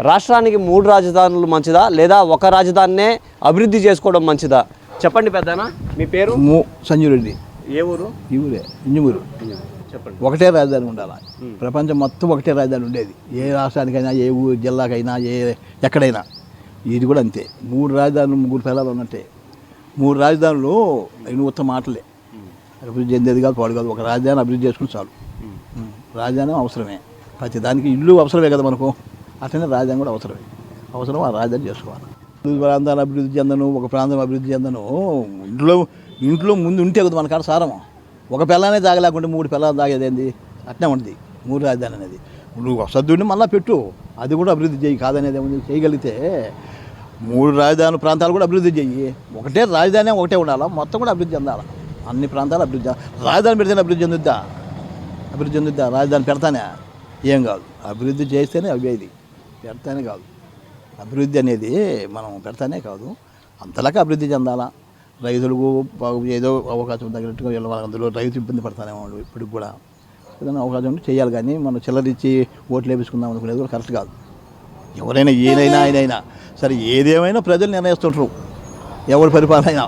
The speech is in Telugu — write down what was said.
రాష్ట్రానికి 3 రాజధానులు మంచిదా లేదా ఒక రాజధానినే అభివృద్ధి చేసుకోవడం మంచిదా? చెప్పండి పెద్దనా. మీ పేరు? సంజయ్ రెడ్డి. ఏ ఊరు? ఈ ఊరే ఇంజమూరు. చెప్పండి. ఒకటే రాజధాని ఉండాలి. ప్రపంచం మొత్తం ఒకటే రాజధాని ఉండేది. ఏ రాష్ట్రానికైనా, ఏ ఊరు జిల్లాకైనా, ఎక్కడైనా. ఇది కూడా అంతే. 3 రాజధానులు 3 పిల్లలు ఉన్నట్టే. 3 రాజధానులు ఇన్ని ఉత్తమ మాటలే. అభివృద్ధి చెందేది కాదు, పాడు కాదు. ఒక రాజధాని అభివృద్ధి చేసుకుని చాలు. రాజధాని అవసరమే. ప్రతి దానికి ఇల్లు అవసరమే కదా మనకు. అట్లనే రాజధాని కూడా అవసరమే. అవసరం ఆ రాజధాని చేసుకోవాలి. ప్రాంతాలు అభివృద్ధి చెందను, ఒక ప్రాంతం అభివృద్ధి చెందను. ఇంట్లో ముందు ఉంటే కదా మన కాడ సారం. ఒక పిల్లనే తాగలేకుంటే 3 పిల్లలు తాగేదేంది? అట్నే ఉంటుంది 3 రాజధాని అనేది. నువ్వు సద్దుడిని మళ్ళీ పెట్టు, అది కూడా అభివృద్ధి చేయి. కాదనేది ఏముంది? చేయగలిగితే 3 రాజధాని ప్రాంతాలు కూడా అభివృద్ధి చెయ్యి. ఒకటే రాజధాని ఒకటే ఉండాలా, మొత్తం కూడా అభివృద్ధి చెందాలి. అన్ని ప్రాంతాలు అభివృద్ధి. రాజధాని పెడితేనే అభివృద్ధి చెందుద్దా? అభివృద్ధి చెందుద్దా? రాజధాని పెడతానే ఏం కాదు. అభివృద్ధి చేస్తేనే అభివృద్ధి, పెడతానే కాదు. అభివృద్ధి అనేది మనం పెడతానే కాదు, అంతలాగా అభివృద్ధి చెందాలా. రైతులకు ఏదో అవకాశం తగినట్టుగా వెళ్ళాలి. అందులో రైతు ఇబ్బంది పడతానే వాళ్ళు ఇప్పటికి కూడా. ఏదైనా అవకాశం ఉంటే చేయాలి. కానీ మనం చిల్లరిచ్చి ఓట్లు వేపించుకుందాం అనుకునేది కూడా కరెక్ట్ కాదు. ఎవరైనా ఏదైనా ఆయనైనా సరే, ఏదేమైనా ప్రజలు నిర్ణయిస్తుంటారు ఎవరి పరిపాలన అయినా.